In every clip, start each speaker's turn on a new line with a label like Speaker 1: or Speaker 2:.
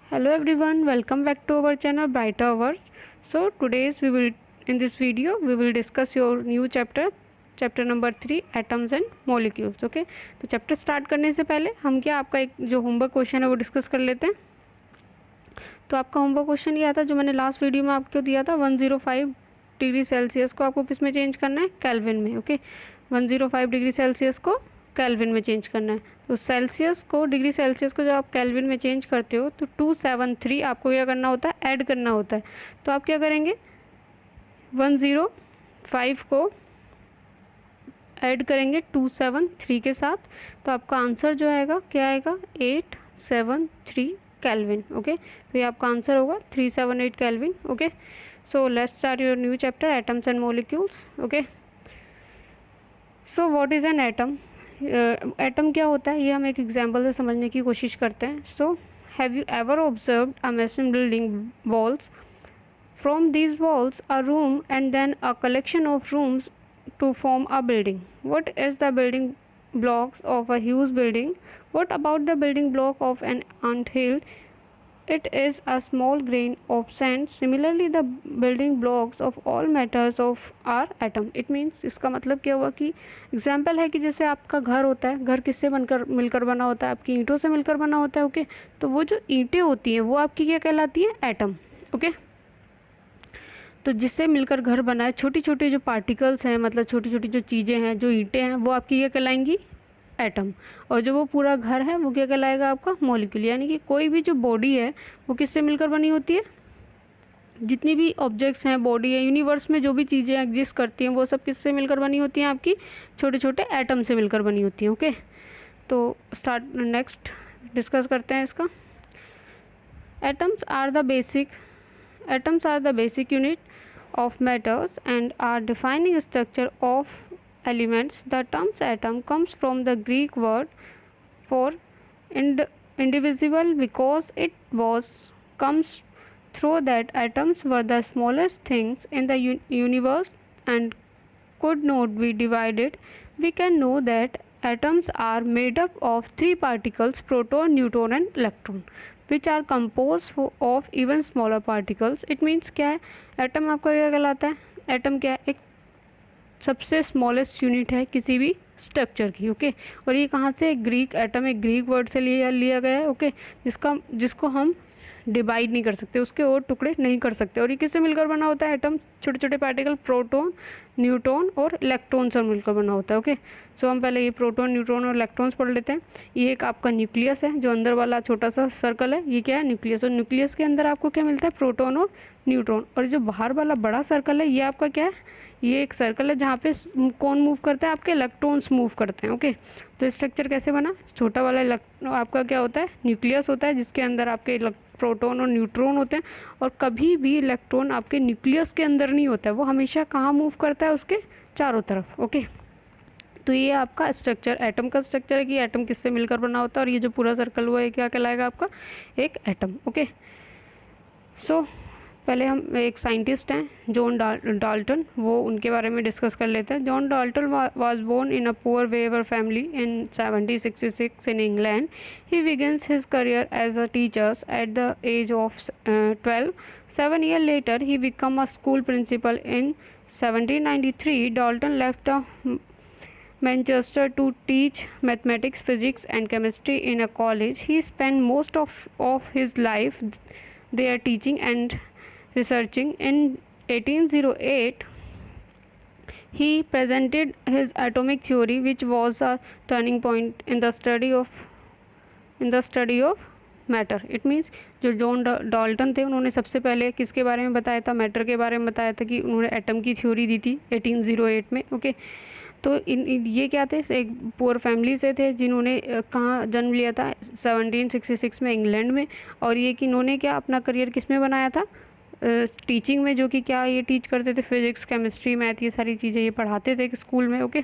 Speaker 1: Hello everyone, welcome back to our channel Bright Hours. So today's in this video we will discuss your new chapter number 3 atoms and molecules. Okay, तो chapter start करने से पहले हम क्या आपका एक जो होमवर्क क्वेश्चन है वो डिस्कस कर लेते हैं। तो आपका होमवर्क क्वेश्चन ये आता जो मैंने लास्ट वीडियो में आपको दिया था 105 डिग्री सेल्सियस को आपको किस में चेंज करना है, केल्विन में। ओके, 105 डिग्री सेल्सियस को केल्विन में चेंज करना है। तो सेल्सियस को, डिग्री सेल्सियस को जब आप केल्विन में चेंज करते हो तो 273 आपको क्या करना होता है, ऐड करना होता है। तो आप क्या करेंगे, 105 को ऐड करेंगे 273 के साथ, तो आपका आंसर जो आएगा क्या आएगा, 873 केल्विन। ओके, तो ये आपका आंसर होगा 378 kelvin. Okay, so let's start your new chapter atoms and molecules. Okay, so what is an atom. Atom क्या होता है ये हम एक एग्जांपल से समझने की कोशिश करते हैं। So have you ever observed a massive building walls, from these walls a room and then a collection of rooms to form a building. What is the building blocks of a huge building? What about the building block of an anthill? It is a small grain of sand. Similarly, the building blocks of all matters of are atom. It means इसका मतलब क्या हुआ कि example है कि जैसे आपका घर होता है, घर किससे बनकर मिलकर बना होता है, आपकी ईंटों से मिलकर बना होता है। ओके, तो वो जो ईंटें होती हैं वो आपकी क्या कहलाती है, एटम। ओके, तो जिससे मिलकर घर बना है, छोटी छोटी जो पार्टिकल्स हैं, मतलब छोटी छोटी जो चीज़ें हैं, जो ईंटें हैं, वो आपकी क्या कहलाएंगी, एटम। और जो वो पूरा घर है वो क्या कहलाएगा, आपका मॉलिक्यूल। यानी कि कोई भी जो बॉडी है वो किससे मिलकर बनी होती है, जितनी भी ऑब्जेक्ट्स हैं, बॉडी है, यूनिवर्स में जो भी चीज़ें एग्जिस्ट करती हैं वो सब किससे मिलकर बनी होती हैं, आपकी छोटे छोटे एटम से मिलकर बनी होती हैं। ओके, तो स्टार्ट नेक्स्ट डिस्कस करते हैं इसका। Atoms are the basic unit of matters and are defining structure of elements. The term atom comes from the Greek word for indivisible because it comes through that atoms were the smallest things in the universe and could not be divided. We can know that atoms are made up of three particles, proton, neutron and electron, which are composed of even smaller particles. It means क्या है, atom आपका क्या कहलाता है, atom क्या है, एक सबसे स्मॉलेस्ट यूनिट है किसी भी स्ट्रक्चर की। ओके, और ये कहाँ से, ग्रीक, एटम एक ग्रीक वर्ड से लिया गया है। ओके, जिसको हम डिवाइड नहीं कर सकते, उसके और टुकड़े नहीं कर सकते। और ये किससे मिलकर बना होता है, एटम छोटे छोटे पार्टिकल, प्रोटॉन, न्यूट्रॉन और इलेक्ट्रॉन से मिलकर बना होता है। ओके, सो हम पहले ये प्रोटॉन, न्यूट्रॉन और इलेक्ट्रॉन्स पढ़ लेते हैं। ये एक आपका न्यूक्लियस है, जो अंदर वाला छोटा सा सर्कल है, ये क्या है, न्यूक्लियस। और न्यूक्लियस के अंदर आपको क्या मिलता है, प्रोटॉन और न्यूट्रॉन। और जो बाहर वाला बड़ा सर्कल है ये आपका क्या है, ये एक सर्कल है जहाँ पे कौन मूव करता है, आपके इलेक्ट्रॉन्स मूव करते हैं। ओके, तो स्ट्रक्चर कैसे बना, छोटा वाला आपका क्या होता है, न्यूक्लियस होता है, जिसके अंदर आपके प्रोटॉन और न्यूट्रॉन होते हैं। और कभी भी इलेक्ट्रॉन आपके न्यूक्लियस के अंदर नहीं होता है, वो हमेशा कहाँ मूव करता है, उसके चारों तरफ। ओके, तो ये आपका स्ट्रक्चर, एटम का स्ट्रक्चर है कि एटम किससे मिलकर बना होता है। और ये जो पूरा सर्कल हुआ है क्या कहलाएगा, आपका एक एटम। ओके, सो पहले हम एक साइंटिस्ट हैं जॉन डाल्टन, वो उनके बारे में डिस्कस कर लेते हैं। John Dalton was born in a poor weaver family in 1766 in England. He begins his career as a teacher at the age of 12. 7 years later, he became a school principal. In 1793, Dalton left the Manchester to teach mathematics, physics, and chemistry in a college. He spent most of his life there teaching and researching. In 1808, he presented his atomic theory, which was a turning point in the study of matter. It means जो John Dalton थे उन्होंने सबसे पहले किसके बारे में बताया था, मैटर के बारे में बताया था, कि उन्होंने एटम की थ्योरी दी थी 1808 में। ओके, तो ये क्या थे, एक पुअर फैमिली से थे, जिन्होंने कहाँ जन्म लिया था, 1766 में, इंग्लैंड में। और ये कि इन्होंने क्या अपना करियर किस में बनाया था, टीचिंग में, जो कि क्या ये टीच करते थे, फिजिक्स, केमिस्ट्री, मैथ, ये सारी चीज़ें ये पढ़ाते थे स्कूल में। ओके,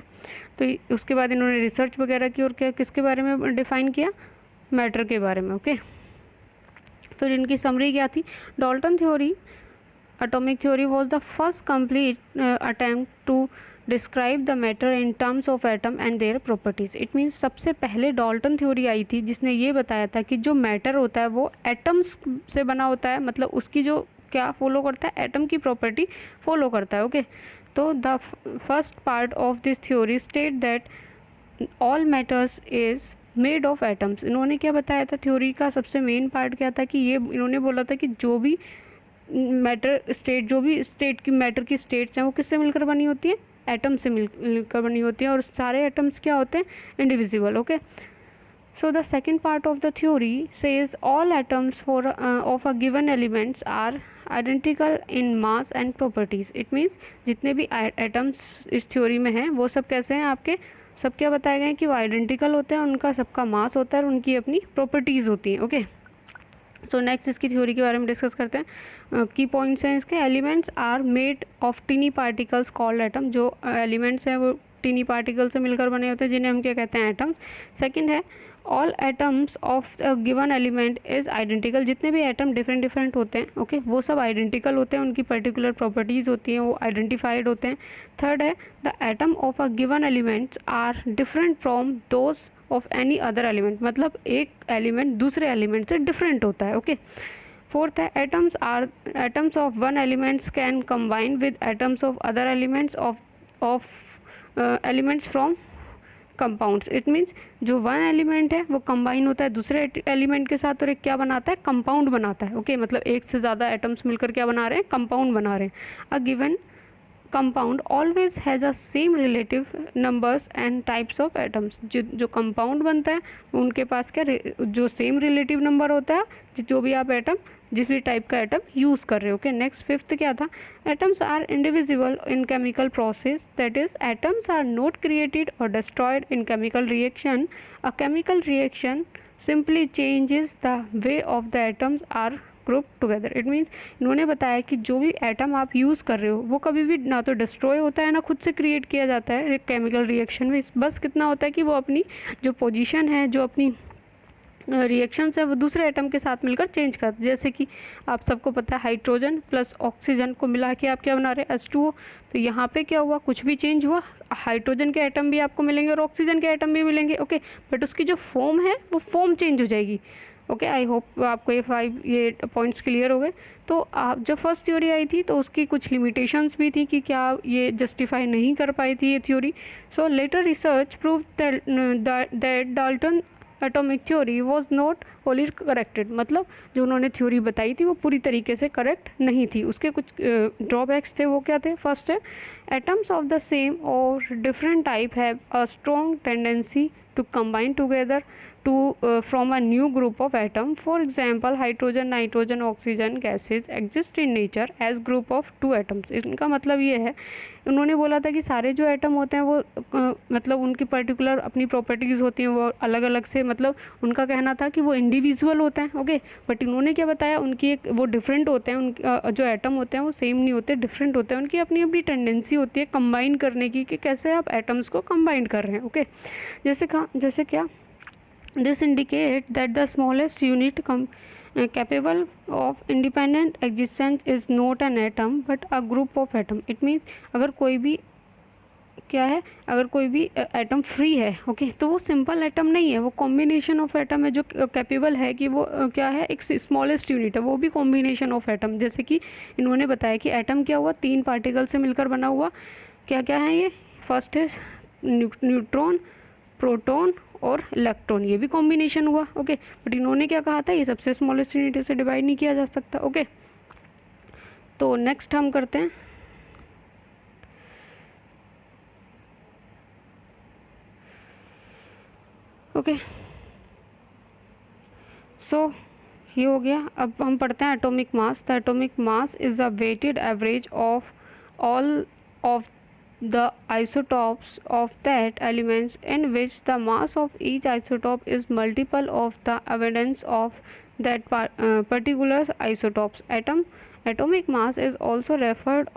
Speaker 1: तो उसके बाद इन्होंने रिसर्च वगैरह की और क्या किसके बारे में डिफ़ाइन किया, मैटर के बारे में। ओके, फिर इनकी समरी क्या थी, Dalton theory, atomic theory was the first complete attempt to describe the matter in terms of atom and their properties. It means सबसे पहले डाल्टन थ्योरी आई थी जिसने ये बताया था कि जो मैटर होता है वो एटम्स से बना होता है, मतलब उसकी जो क्या फॉलो करता है, एटम की प्रॉपर्टी फॉलो करता है। ओके, तो the first part of this theory state that all matters is made of atoms. इन्होंने क्या बताया था, थ्योरी का सबसे मेन पार्ट क्या था कि ये इन्होंने बोला था कि जो भी मैटर स्टेट, जो भी स्टेट की मैटर की स्टेट्स हैं वो किससे मिलकर बनी होती है, एटम से मिलकर बनी होती है, और सारे एटम्स क्या होते हैं, indivisible. Okay, so the second part of the theory says all atoms of a given elements are identical in mass and properties. It means जितने भी एटम्स इस थ्योरी में हैं वो सब कैसे हैं, आपके सब क्या बताए गए हैं कि वो आइडेंटिकल होते हैं, उनका सबका मास होता है और उनकी अपनी प्रॉपर्टीज़ होती हैं। ओके, सो नेक्स्ट इसकी थ्योरी के बारे में डिस्कस करते हैं। की पॉइंट्स हैं इसके, elements are made of tiny particles called atom. जो एलिमेंट्स हैं वो टीनी पार्टिकल से मिलकर बने होते हैं जिन्हें हम क्या कहते हैं, एटम्स। सेकंड है all atoms of a given element is identical. जितने भी एटम डिफरेंट होते हैं, ओके, वो सब आइडेंटिकल होते हैं, उनकी पर्टिकुलर प्रॉपर्टीज़ होती हैं, वो आइडेंटिफाइड होते हैं। थर्ड है the atom of a given elements are different from those of any other element. मतलब एक एलिमेंट दूसरे एलिमेंट से डिफरेंट होता है। ओके, फोर्थ है atoms of one elements can combine with atoms of other elements of elements from compounds. It means जो one element है वो कंबाइन होता है दूसरे एलिमेंट के साथ और एक क्या बनाता है, कंपाउंड बनाता है। ओके, मतलब एक से ज़्यादा एटम्स मिलकर क्या बना रहे हैं, कंपाउंड बना रहे हैं। A given compound always has a same relative numbers and types of atoms. जो कंपाउंड बनता है उनके पास क्या जो सेम रिलेटिव नंबर होता है जो भी आप एटम जिस भी टाइप का एटम यूज़ कर रहे हो। ओके, नेक्स्ट फिफ्थ क्या था, atoms are indivisible in chemical process, that is atoms are not created और destroyed in chemical reaction. A chemical reaction simply changes the way of the atoms are group together. It means इन्होंने बताया कि जो भी atom आप use कर रहे हो वो कभी भी ना तो डिस्ट्रॉय होता है ना खुद से क्रिएट किया जाता है एक केमिकल रिएक्शन में। बस कितना होता है कि वो अपनी जो पोजीशन है, जो अपनी रिएक्शंस है वो दूसरे एटम के साथ मिलकर चेंज करते हैं। जैसे कि आप सबको पता है हाइड्रोजन प्लस ऑक्सीजन को मिला के आप क्या बना रहे हैं, H2O। तो यहाँ पे क्या हुआ, कुछ भी चेंज हुआ, हाइड्रोजन के एटम भी आपको मिलेंगे और ऑक्सीजन के एटम भी मिलेंगे। ओके, बट उसकी जो फॉर्म है वो फॉर्म चेंज हो जाएगी। ओके, आई होप आपको ये पॉइंट्स क्लियर हो गए। तो आप जब फर्स्ट थ्योरी आई थी तो उसकी कुछ लिमिटेशंस भी थी कि क्या ये जस्टिफाई नहीं कर पाई थी ये theory. So later research prove that Dalton atomic theory was not wholly corrected. मतलब जो उन्होंने थ्योरी बताई थी वो पूरी तरीके से करेक्ट नहीं थी, उसके कुछ ड्रॉबैक्स थे। वो क्या थे, फर्स्ट है एटम्स ऑफ द सेम और different type have a strong tendency to combine together from a new group of atom. For example, hydrogen, nitrogen, oxygen gases exist in nature as group of two atoms. इनका मतलब ये है, उन्होंने बोला था कि सारे जो एटम होते हैं वो मतलब उनकी पर्टिकुलर अपनी प्रॉपर्टीज़ होती हैं वो अलग अलग से, मतलब उनका कहना था कि वो इंडिविजुअल होते हैं। ओके, बट इन्होंने क्या बताया, उनकी एक वो डिफरेंट होते हैं, उनके जो एटम होते हैं वो सेम नहीं होते, डिफरेंट होते हैं, उनकी अपनी अपनी टेंडेंसी होती है कंबाइन करने की कि कैसे आप एटम्स को कंबाइन कर रहे हैं। ओके, जैसे क्या this indicate that the smallest unit capable of independent existence is not an atom but a group of atom. It means अगर कोई भी क्या है, अगर कोई भी एटम फ्री है, ओके, तो वो सिंपल एटम नहीं है, वो कॉम्बिनेशन ऑफ एटम है जो कैपेबल है कि वो क्या है, एक स्मॉलेस्ट यूनिट है, वो भी कॉम्बिनेशन ऑफ एटम। जैसे कि इन्होंने बताया कि एटम क्या हुआ, 3 पार्टिकल से मिलकर बना हुआ। क्या क्या है ये, फर्स्ट है न्यूट्रॉन, प्रोटॉन और इलेक्ट्रॉन, ये भी कॉम्बिनेशन हुआ। ओके, बट इन्होंने क्या कहा था, ये सबसे स्मॉलेस्ट यूनिट से डिवाइड नहीं किया जा सकता। ओके, तो नेक्स्ट हम करते हैं ओके, सो ये हो गया। अब हम पढ़ते हैं atomic mass. The atomic mass is a weighted average of all of the isotopes of that elements in which the mass of each isotope is multiple of the abundance of that particular isotopes. Atomic mass is also referred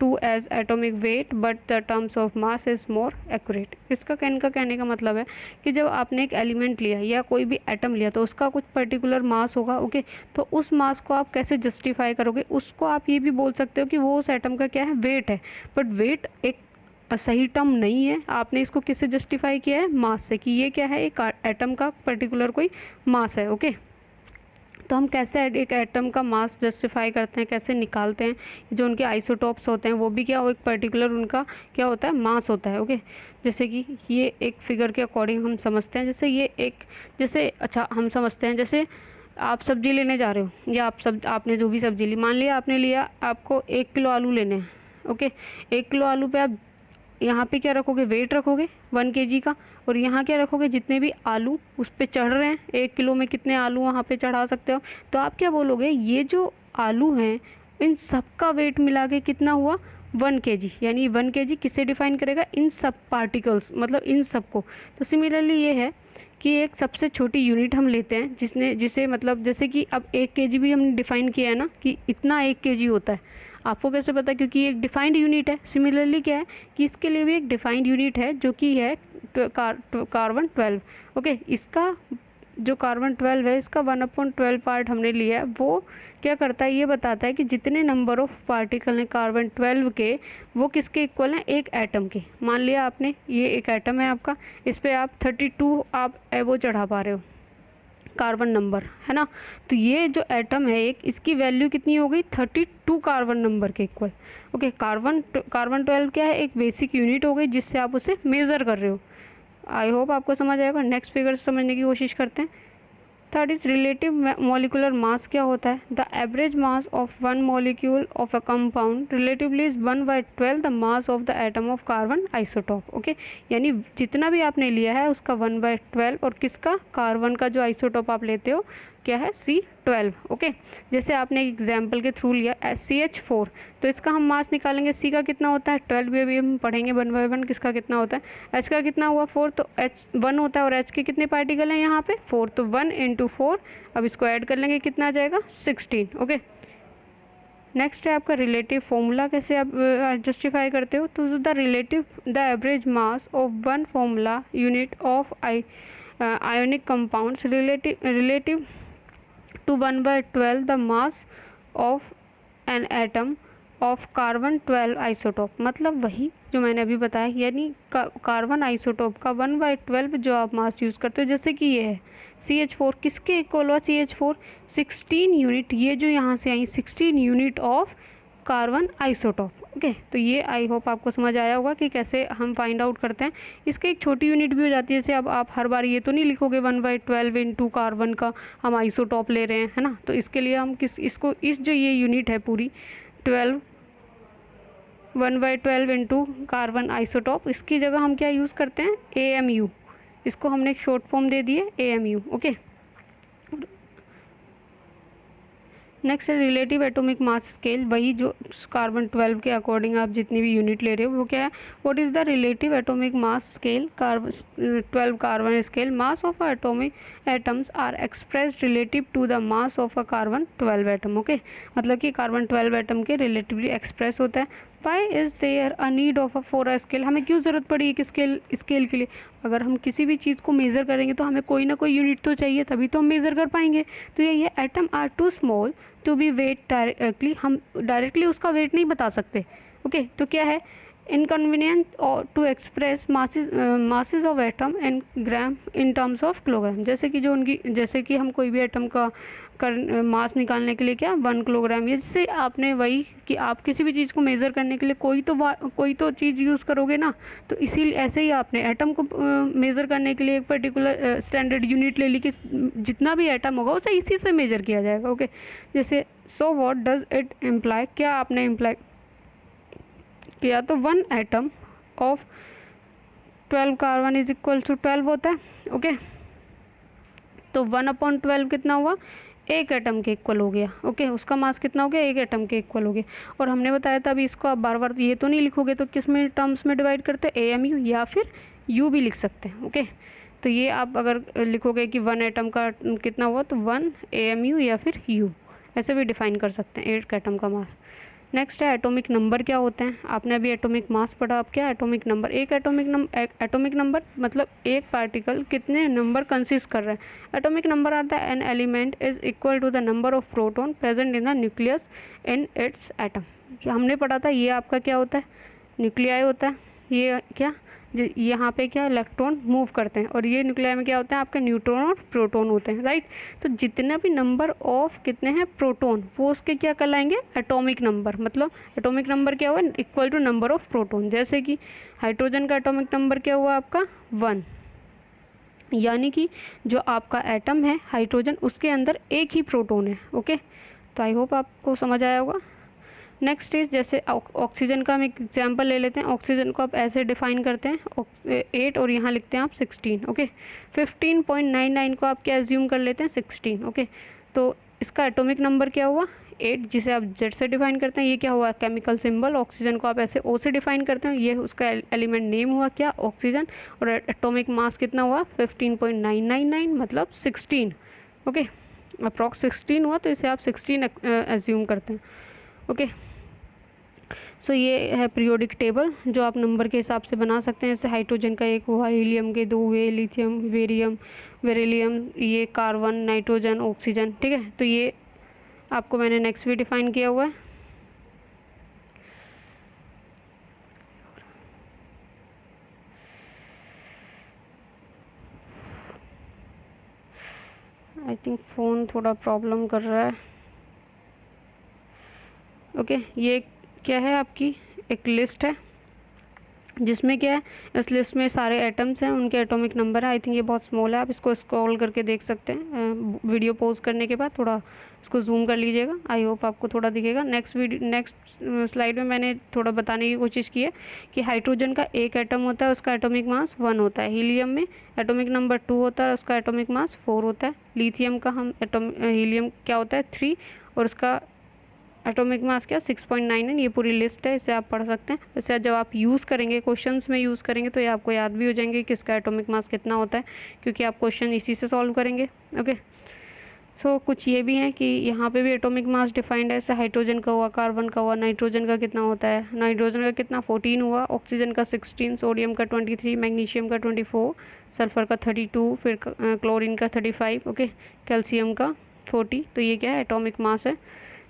Speaker 1: to as atomic weight, but the terms of mass is more accurate. इसका कहने का मतलब है कि जब आपने एक element लिया या कोई भी एटम लिया तो उसका कुछ पर्टिकुलर मास होगा। ओके, तो उस मास को आप कैसे जस्टिफाई करोगे, उसको आप ये भी बोल सकते हो कि वो उस एटम का क्या है, वेट है। बट वेट एक सही टर्म नहीं है। आपने इसको किससे जस्टिफाई किया है? मास से, कि ये क्या है, एक एटम का पर्टिकुलर कोई मास है। ओके, तो हम कैसे एक एटम का मास जस्टिफाई करते हैं, कैसे निकालते हैं? जो उनके आइसोटॉप्स होते हैं वो भी क्या, वो एक पर्टिकुलर उनका क्या होता है, मास होता है। ओके, जैसे कि ये एक फिगर के अकॉर्डिंग हम समझते हैं। जैसे ये एक, जैसे अच्छा हम समझते हैं, जैसे आप सब्जी लेने जा रहे हो, या आपने जो भी सब्जी ली, मान लिया आपने लिया, आपको 1 किलो आलू लेने हैं। ओके, 1 किलो आलू पे आप यहाँ पे क्या रखोगे, वेट रखोगे 1 kg का, और यहाँ क्या रखोगे, जितने भी आलू उस पर चढ़ रहे हैं, 1 किलो में कितने आलू वहाँ पे चढ़ा सकते हो। तो आप क्या बोलोगे, ये जो आलू हैं इन सब का वेट मिला के कितना हुआ, 1 kg। यानी 1 kg किससे डिफाइन करेगा, इन सब पार्टिकल्स, मतलब इन सब को। तो सिमिलरली ये है कि एक सबसे छोटी यूनिट हम लेते हैं जिसे मतलब जैसे कि अब 1 kg भी हमने डिफाइन किया है ना, कि इतना 1 kg होता है। आपको कैसे पता, क्योंकि ये एक डिफाइंड यूनिट है। सिमिलरली क्या है कि इसके लिए भी एक डिफाइंड यूनिट है जो कि है कार्बन 12। ओके, इसका जो कार्बन 12 है, इसका 1/12 पार्ट हमने लिया है। वो क्या करता है, ये बताता है कि जितने नंबर ऑफ पार्टिकल हैं कार्बन 12 के, वो किसके इक्वल हैं, एक एटम के। मान लिया आपने, ये एक एटम है आपका, इस पर आप 32 आप वो चढ़ा पा रहे हो, कार्बन नंबर, है ना। तो ये जो एटम है एक, इसकी वैल्यू कितनी हो गई, 32 कार्बन नंबर के इक्वल। ओके, कार्बन 12 क्या है, एक बेसिक यूनिट हो गई जिससे आप उसे मेज़र कर रहे हो। आई होप आपको समझ आएगा। नेक्स्ट फिगर समझने की कोशिश करते हैं। Third is relative molecular mass. क्या होता है, the average mass of one molecule of a compound relatively is 1/12 the mass of the atom of carbon isotope. Okay, यानी जितना भी आपने लिया है उसका 1/12, और किसका, कार्बन का जो आइसोटॉप आप लेते हो क्या है, C12। ओके, जैसे आपने एक एग्जाम्पल के थ्रू लिया CH4, तो इसका हम मास निकालेंगे, C का कितना होता है 12, भी अभी हम पढ़ेंगे 1/1 किसका कितना होता है। H का कितना हुआ 4, तो H 1 होता है, और H के कितने पार्टिकल हैं यहाँ पे 4, तो 1 × 4, अब इसको ऐड कर लेंगे, कितना आ जाएगा 16। ओके, नेक्स्ट है आपका रिलेटिव फॉर्मूला, कैसे आप जस्टिफाई करते हो। तो the average mass of one formula unit of ionic compounds relative to 1/12 the mass of an atom of carbon 12 isotope. मतलब वही जो मैंने अभी बताया, यानी कार्बन आइसोटॉप का 1/12 जो आप मास यूज़ करते हो। जैसे कि ये है CH4, किसके इक्वल हुआ CH4, 16 यूनिट, ये जो यहाँ से आई 16 unit of carbon isotope. Okay, तो ये आई होप आपको समझ आया होगा कि कैसे हम फाइंड आउट करते हैं। इसके एक छोटी यूनिट भी हो जाती है, जैसे अब आप हर बार ये तो नहीं लिखोगे 1/12 इंटू कार्बन का हम आइसोटॉप ले रहे हैं, है ना। तो इसके लिए हम इसको इस जो ये यूनिट है पूरी 1/12 इंटू कार्बन आइसोटॉप, इसकी जगह हम क्या यूज़ करते हैं, AMU। इसको हमने एक शॉर्ट फॉर्म दे दी है AMU। ओके, नेक्स्ट है रिलेटिव एटॉमिक मास स्केल। वही जो कार्बन 12 के अकॉर्डिंग आप जितनी भी यूनिट ले रहे हो वो क्या है, what is the relative atomic mass scale 12 carbon scale. Mass of atomic atoms are expressed relative to the mass of a carbon 12 atom. Okay, मतलब कि कार्बन 12 एटम के रिलेटिवली एक्सप्रेस होता है। Why is there a need of a for a scale, हमें क्यों ज़रूरत पड़ी एक स्केल के लिए। अगर हम किसी भी चीज़ को मेज़र करेंगे तो हमें कोई ना कोई यूनिट तो चाहिए, तभी तो हम मेज़र कर पाएंगे। तो ये atom are too small to be weight directly, हम डायरेक्टली उसका वेट नहीं बता सकते। ओके, तो क्या है, inconvenient to express masses of atom and gram in terms of kilogram. जैसे कि जो उनकी, जैसे कि हम कोई भी एटम का मास निकालने के लिए क्या 1 किलोग्राम, जैसे आपने वही कि आप किसी भी चीज़ को मेज़र करने के लिए कोई तो चीज़ यूज़ करोगे ना। तो इसीलिए ऐसे ही आपने एटम को मेज़र करने के लिए एक पर्टिकुलर स्टैंडर्ड यूनिट ले ली कि जितना भी एटम होगा उसे इसी से मेज़र किया जाएगा। ओके, जैसे so what does it imply, क्या आपने इम्प्लाई किया, तो 1 atom of 12 carbon is equal to 12 होता है। ओके, तो 1/12 कितना हुआ, एक एटम के इक्वल हो गया। ओके, उसका मास कितना हो गया, एक एटम के इक्वल हो गया। और हमने बताया था अभी इसको आप बार बार ये तो नहीं लिखोगे, तो किस में टर्म्स में डिवाइड करते हैं, AMU या फिर U भी लिख सकते हैं। ओके, तो ये आप अगर लिखोगे कि 1 एटम का कितना हुआ, तो 1 AMU या फिर U, ऐसे भी डिफाइन कर सकते हैं एक एटम का मास। नेक्स्ट है एटॉमिक नंबर। क्या होते हैं, आपने अभी एटॉमिक मास पढ़ा, आप क्या एटॉमिक नंबर, एक एटॉमिक नंबर मतलब एक पार्टिकल कितने नंबर कंसिस्ट कर रहा है। Atomic number are the an element is equal to the number of proton present in the nucleus in its atom. हमने पढ़ा था ये आपका क्या होता है, न्यूक्लियाई होता है। ये क्या यहाँ पे क्या इलेक्ट्रॉन मूव करते हैं, और ये न्यूक्लियस में क्या होता है आपके न्यूट्रॉन और प्रोटॉन होते हैं, राइट। तो जितना भी नंबर ऑफ कितने हैं प्रोटॉन, वो उसके क्या कहलाएंगे एटॉमिक नंबर, मतलब एटॉमिक नंबर क्या हुआ equal to number of proton. जैसे कि हाइड्रोजन का एटॉमिक नंबर क्या हुआ आपका 1, यानी कि जो आपका एटम है हाइड्रोजन उसके अंदर एक ही प्रोटॉन है। ओके, तो आई होप आपको समझ आया होगा। नेक्स्ट इज जैसे ऑक्सीजन का हम एक एग्जांपल ले लेते हैं। ऑक्सीजन को आप ऐसे डिफाइन करते हैं 8 और यहाँ लिखते हैं आप 16। ओके, 15.99 को आप क्या एज्यूम कर लेते हैं 16। ओके, तो इसका एटॉमिक नंबर क्या हुआ 8, जिसे आप जेड से डिफाइन करते हैं। ये क्या हुआ केमिकल सिंबल, ऑक्सीजन को आप ऐसे ओ से डिफाइन करते हैं, ये उसका एलिमेंट नेम हुआ क्या ऑक्सीजन, और एटॉमिक मास कितना हुआ 15.999 मतलब 16। ओके, अप्रॉक्स 16 हुआ, तो इसे आप 16 एज्यूम करते हैं। ओके, सो ये है पीरियोडिक टेबल जो आप नंबर के हिसाब से बना सकते हैं। जैसे हाइड्रोजन का एक हुआ, हीलियम के 2 हुए, लिथियम, बेरिलियम, ये कार्बन, नाइट्रोजन, ऑक्सीजन। ठीक है, तो ये आपको मैंने नेक्स्ट भी डिफाइन किया हुआ है। आई थिंक फ़ोन थोड़ा प्रॉब्लम कर रहा है। ओके, ये क्या है आपकी एक लिस्ट है जिसमें क्या है, इस लिस्ट में सारे एटम्स हैं, उनके एटॉमिक नंबर है। आई थिंक ये बहुत स्मॉल है, आप इसको स्क्रॉल करके देख सकते हैं। वीडियो पॉज करने के बाद थोड़ा इसको जूम कर लीजिएगा, आई होप आपको थोड़ा दिखेगा। नेक्स्ट स्लाइड में मैंने थोड़ा बताने की कोशिश की है कि हाइड्रोजन का एक एटम होता है, उसका एटॉमिक मास 1 होता है। हीलियम में एटॉमिक नंबर 2 होता है, उसका एटॉमिक मास 4 होता है। लिथियम का हीलियम क्या होता है 3, और उसका एटॉमिक मास क्या 6.9 है। ये पूरी लिस्ट है, इसे आप पढ़ सकते हैं। इसे जब आप यूज़ करेंगे क्वेश्चंस में यूज़ करेंगे तो ये आपको याद भी हो जाएंगे कि इसका एटॉमिक मास कितना होता है, क्योंकि आप क्वेश्चन इसी से सॉल्व करेंगे। ओके, सो कुछ ये भी है कि यहाँ पे भी एटॉमिक मास डिफाइंड है। जैसे हाइड्रोजन का हुआ, कार्बन का हुआ, नाइट्रोजन का कितना होता है, नाइट्रोजन का कितना 14 हुआ, ऑक्सीजन का 16, सोडियम का 23, मैग्नीशियम का 24, सल्फर का 32, फिर क्लोरीन का 35, ओके, कैल्शियम का 40। तो ये क्या है एटॉमिक मास है।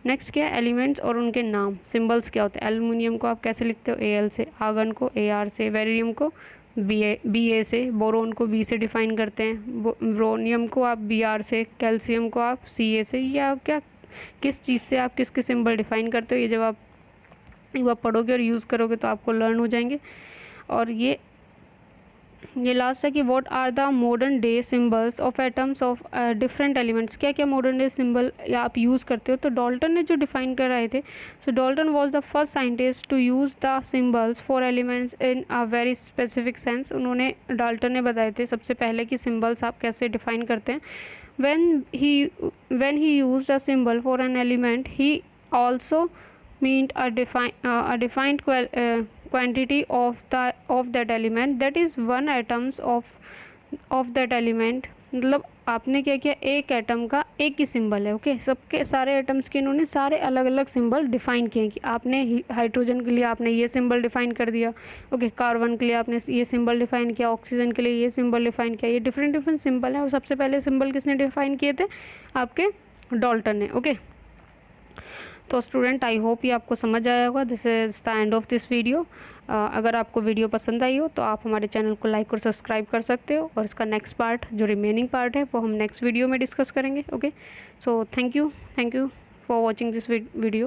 Speaker 1: नेक्स्ट क्या है एलिमेंट्स और उनके नाम, सिंबल्स क्या होते हैं। एल्युमिनियम को आप कैसे लिखते हो AL से, आर्गन को AR से, बेरिलियम को BA से, बोरोन को B से डिफाइन करते हैं, ब्रोनियम को आप BR से, कैल्शियम को आप CA से। या क्या किस चीज़ से आप किसके सिंबल डिफाइन करते हो, ये जब आप एक बार पढ़ोगे और यूज़ करोगे तो आपको लर्न हो जाएंगे। और ये लास्ट है कि what are the modern day symbols of atoms of different elements. क्या क्या मॉडर्न डे सिंबल आप यूज़ करते हो। तो डाल्टन ने जो डिफाइन कराए थे, so Dalton was the first scientist to use the symbols for elements in a very specific sense. उन्होंने डाल्टन ने बताए थे सबसे पहले कि सिंबल्स आप कैसे डिफाइन करते हैं। when he used a symbol for an element, he also meant a defined quantity of that element, that is one atoms of that element। मतलब आपने क्या किया, एक एटम का एक ही सिंबल है। ओके, सबके सारे एटम्स के इन्होंने सारे अलग अलग सिंबल डिफाइन किए कि आपने हाइड्रोजन के लिए आपने ये सिंबल डिफाइन कर दिया, ओके, कार्बन के लिए आपने ये सिंबल डिफाइन किया, ऑक्सीजन के लिए ये सिंबल डिफाइन किया। ये डिफरेंट डिफरेंट सिंबल हैं, और सबसे पहले सिंबल किसने डिफाइन किए थे, आपके डाल्टन ने। ओके, तो स्टूडेंट आई होप ये आपको समझ आया होगा। This is the end of this video. अगर आपको वीडियो पसंद आई हो तो आप हमारे चैनल को लाइक और सब्सक्राइब कर सकते हो, और इसका नेक्स्ट पार्ट जो रिमेनिंग पार्ट है वो हम नेक्स्ट वीडियो में डिस्कस करेंगे। Okay, so thank you for watching this video.